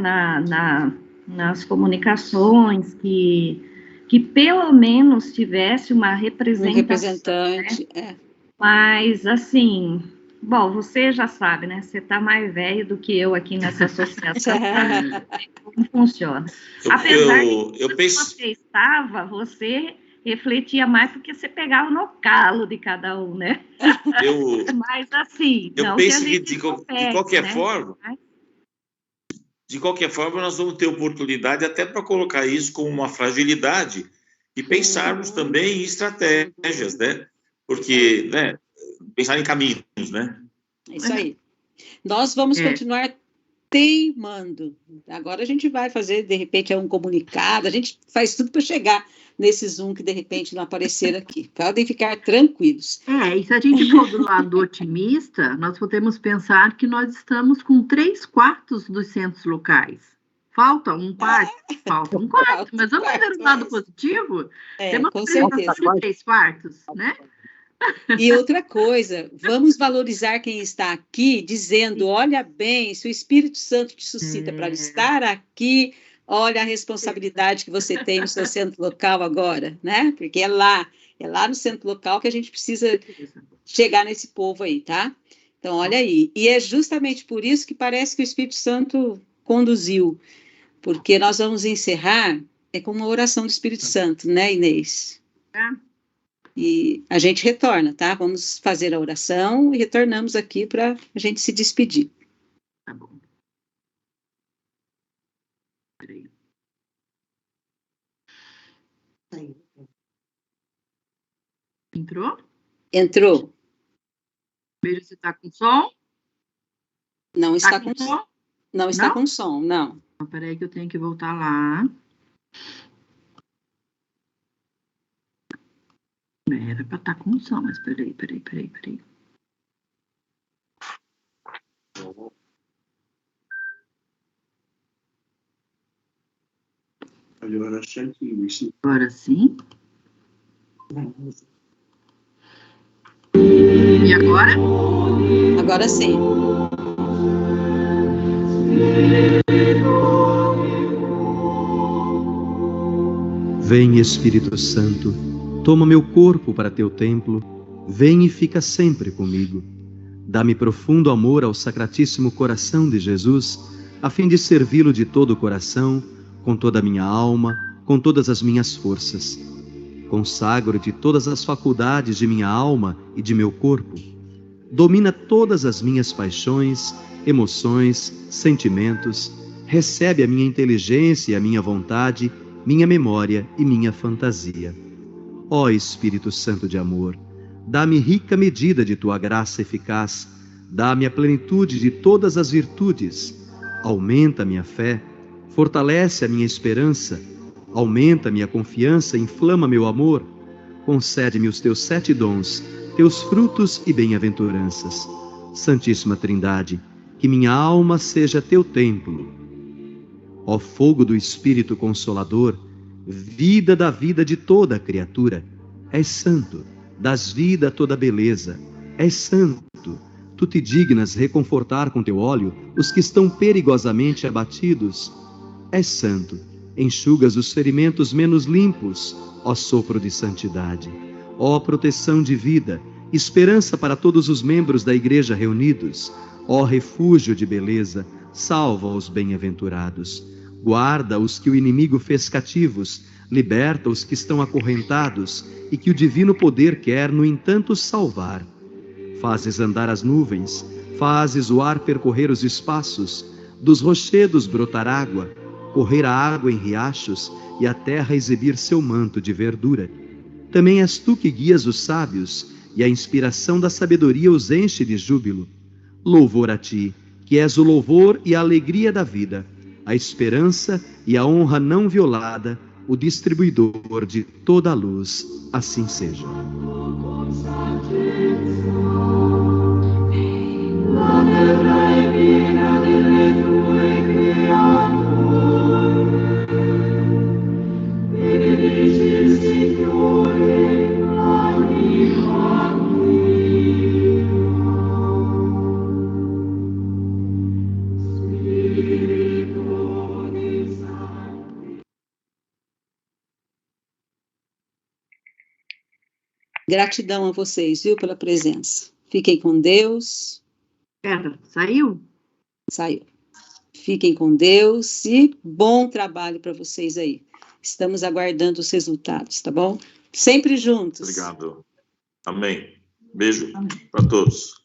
nas comunicações que pelo menos tivesse uma representação. Um representante, né? Mas, assim, bom, você já sabe, né, você está mais velho do que eu aqui nessa associação, como funciona. Apesar de que você estava, você refletia mais porque você pegava no calo de cada um, né? Mas assim, eu penso que de qualquer forma, de qualquer forma, nós vamos ter oportunidade até para colocar isso como uma fragilidade e pensarmos também em estratégias, né? Porque, né, pensar em caminhos, né? É isso aí. Nós vamos continuar teimando. Agora a gente vai fazer, de repente, um comunicado, a gente faz tudo para chegar nesse Zoom que, de repente, não apareceram aqui. Podem ficar tranquilos. E se a gente for do lado otimista, nós podemos pensar que nós estamos com 3/4 dos centros locais. Falta um quarto, mas vamos ver o lado positivo? Temos com certeza. 3/4, né? E outra coisa, vamos valorizar quem está aqui, dizendo, olha bem, se o Espírito Santo te suscita para estar aqui, olha a responsabilidade que você tem no seu centro local agora, né? Porque é lá no centro local que a gente precisa chegar nesse povo aí, tá? Então, olha aí. E é justamente por isso que parece que o Espírito Santo conduziu, porque nós vamos encerrar com uma oração do Espírito Santo, né, Inês? E a gente retorna, tá? Vamos fazer a oração e retornamos aqui para a gente se despedir. Tá bom. Peraí. Entrou? Entrou. Veja se está com som. Não está com som? Não está com som, não. Espera aí que eu tenho que voltar lá. Era para estar com som, mas peraí. Agora sim. E agora? Agora sim. Vem, Espírito Santo, toma meu corpo para teu templo, vem e fica sempre comigo. Dá-me profundo amor ao Sacratíssimo Coração de Jesus, a fim de servi-lo de todo o coração, com toda a minha alma, com todas as minhas forças. Consagro-te todas as faculdades de minha alma e de meu corpo. Domina todas as minhas paixões, emoções, sentimentos. Recebe a minha inteligência e a minha vontade, minha memória e minha fantasia. Ó Espírito Santo de amor, dá-me rica medida de tua graça eficaz, dá-me a plenitude de todas as virtudes, aumenta a minha fé, fortalece a minha esperança, aumenta a minha confiança, inflama meu amor, concede-me os teus 7 dons, teus frutos e bem-aventuranças. Santíssima Trindade, que minha alma seja teu templo. Ó fogo do Espírito Consolador, vida da vida de toda a criatura, és santo, dás vida a toda beleza, és santo, tu te dignas reconfortar com teu óleo os que estão perigosamente abatidos, és santo, enxugas os ferimentos menos limpos, ó sopro de santidade, ó proteção de vida, esperança para todos os membros da Igreja reunidos, ó refúgio de beleza, salva os bem-aventurados. Guarda os que o inimigo fez cativos, liberta os que estão acorrentados e que o divino poder quer, no entanto, salvar. Fazes andar as nuvens, fazes o ar percorrer os espaços, dos rochedos brotar água, correr a água em riachos e a terra exibir seu manto de verdura. Também és tu que guias os sábios e a inspiração da sabedoria os enche de júbilo. Louvor a ti, que és o louvor e a alegria da vida, a esperança e a honra não violada, o distribuidor de toda a luz. Assim seja. Gratidão a vocês, viu, pela presença. Fiquem com Deus. Saiu? Saiu. Fiquem com Deus e bom trabalho para vocês aí. Estamos aguardando os resultados, tá bom? Sempre juntos. Obrigado. Amém. Beijo para todos.